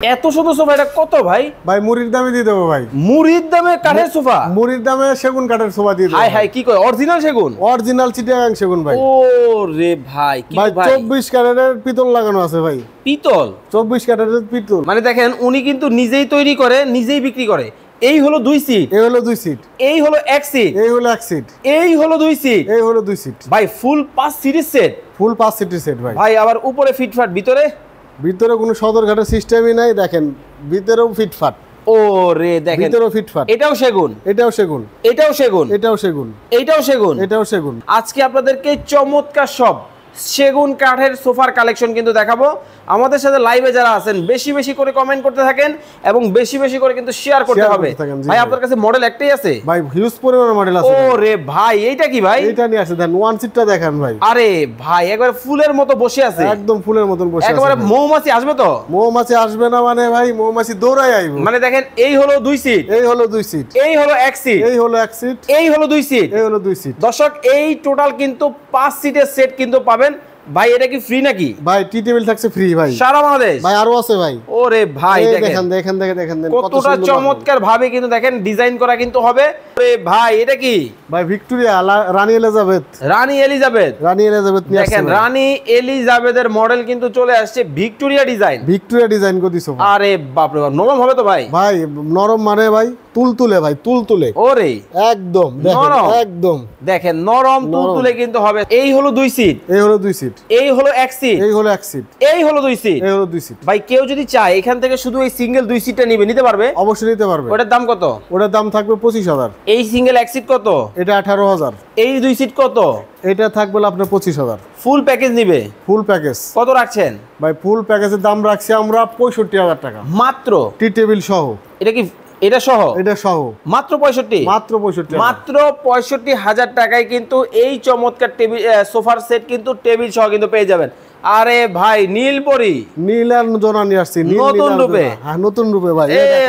এত সুন্দর সোফা, এটা কত ভাই? ভাই মুড়ির দামে দিয়ে দেবো ভাই। মুড়ির দামে কাঠের সোফা? মুড়ির দামে সেগুন কাঠের সোফা দিয়ে দেবো। হাই হাই, কি কয় অরিজিনাল সেগুন? অরিজিনাল চিটাগাং সেগুন ভাই। ও রে ভাই, কি ভাই ভাই 24 ক্যারেটের পিতল লাগানো আছে ভাই। পিতল? 24 ক্যারেটের পিতল। মানে দেখেন উনি কিন্তু নিজেই তৈরি করে নিজেই বিক্রি করে। এই হলো 2 সিট, এই হলো 2 সিট, এই হলো 1 সিট, এই হলো 1 সিট, এই হলো 2 সিট, এই হলো 2 সিট ভাই ফুল 5 সিরিজ সেট। ফুল 5 সিটের সেট ভাই। ভাই আবার উপরে ফিটফাট, ভিতরে ভিতরে কোনো সদরঘাটের সিস্টেমই নাই। দেখেন ভিতরেও ফিটফাট। ও রে দেখেন ভিতরেও ফিটফাট। এটাও সেগুন, এটাও সেগুন, এটাও সেগুন, এটাও সেগুন, এটাও সেগুন, এটাও সেগুন। আজকে আপনাদেরকে চমৎকার সব সেগুন কাঠের সোফার কালেকশন কিন্তু দেখাবো। আমাদের সাথে লাইভে যারা আছেন বেশি বেশি করে কমেন্ট করতে থাকেন এবং বেশি বেশি করে কিন্তু শেয়ার করতে হবে। ভাই আপনার কাছে মডেল একটাই আছে? ভাই হিউজ পরিমাণ মডেল আছে। ও রে ভাই, এইটা কি ভাই? এটা নিয়ে আসে দেন, ওয়ান সিটটা দেখেন ভাই। আরে ভাই একবার ফুলের মতো বসে আছে, একদম ফুলের মতন বসে আছে। একেবারে মৌমাছি আসবে তো? মৌমাছি আসবে না মানে ভাই, মৌমাছি দৌড়াই আইবো। মানে দেখেন এই হলো 2 সিট, এই হলো 2 সিট, এই হলো 1 সিট, এই হলো 1 সিট, এই হলো 2 সিট, এই হলো 2 সিট। দর্শক এই টোটাল কিন্তু 5 সিটের সেট কিন্তু পাবেন। ভাই এটা কি ফ্রি নাকি? ভাই টি টেবিল থাকছে ফ্রি ভাই, সারা বাংলাদেশ ভাই। আরো আছে ভাই। ওরে ভাই দেখেন দেখেন কতটা চমৎকার ভাবে কিন্তু দেখেন ডিজাইন করা কিন্তু হবে। ওরে ভাই এটা কি? ভাই ভিক্টোরিয়া রানী এলিজাবেথ, রানী এলিজাবেথ, রানী এলিজাবেথ নিয়ে আসছে দেখেন রানী এলিজাবেথের মডেল কিন্তু চলে আসছে ভিক্টোরিয়া ডিজাইন। ভিক্টোরিয়া ডিজাইন করে দিছো। আরে বাপ রে বাপ, নরম হবে তো ভাই? ভাই নরম মানে ভাই তুলতুলে ভাই, তুলতুলে। ওরে একদম দেখেন, একদম দেখেন নরম তুলতুলে কিন্তু হবে। এই হলো 2 সিট, এই হলো 2 সিট, এই হলো 1 সিট, এই হলো 1 সিট, এই হলো 2 সিট, এই হলো 2 সিট। ভাই কেউ যদি চায় এখান থেকে শুধু এই সিঙ্গেল 2 সিটটা নিতে পারবে? অবশ্যই নিতে পারবে। ওটার দাম কত? ওটার দাম থাকবে 25,000। এই সিঙ্গেল 1 সিট কত? এটা 18,000। এই 2 সিট কত? এটা থাকবে আপনার 25,000। ফুল প্যাকেজ নিবে? ফুল প্যাকেজ কত রাখছেন ভাই? ফুল প্যাকেজের দাম রাখছি আমরা 65,000 টাকা মাত্র, টি টেবিল সহ। এটা কি এটা সহ? এটা সহ মাত্র 65, মাত্র 65, মাত্র 65,000 টাকায় কিন্তু এই চমৎকার টেবিল সোফার সেট কিন্তু টেবিল সহ কিন্তু পেয়ে যাবেন। আরে ভাই নীলপরি, নীল আর জোনা নিয়ে আসছি নতুন রূপে। হ্যাঁ নতুন রূপে ভাই।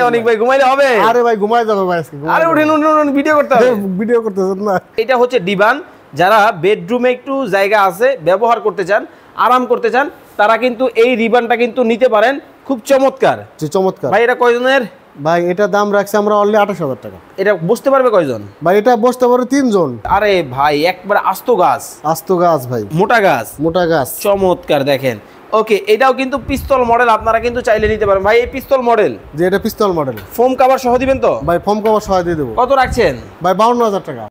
অনেক ভাই ঘুমাইলে হবে? আরে ভাই ঘুমাই যাবে ভাই আজকে। আরে উঠেন উঠেন, ভিডিও করতে হবে। ভিডিও করতেছেন না? এটা হচ্ছে ডিভান। যারা বেডরুমে একটু জায়গা আছে, ব্যবহার করতে চান, আরাম করতে চান, তারা কিন্তু এই রিবানটা কিন্তু নিতে পারেন। খুব চমৎকার, চমৎকার ভাই। এটা কয়জনের ভাই? এটা দাম রাখছি আমরা অনলি 28,000 টাকা। এটা বসতে পারবে কয়জন ভাই? এটা বসতে পারে 3 জন। আরে ভাই একবারে আস্ত গাছ, আস্ত গাছ ভাই, মোটা গাছ, মোটা গাছ। চমৎকার দেখেন। ওকে, এটাও কিন্তু পিস্তল মডেল, আপনারা কিন্তু চাইলে নিতে পারেন। ভাই এই পিস্তল মডেল, যে এটা পিস্তল মডেল, ফোম কভার সহ দিবেন তো? ভাই ফোম কভার সহ দিয়ে দেবো। কত রাখছেন ভাই? 52,000 টাকা।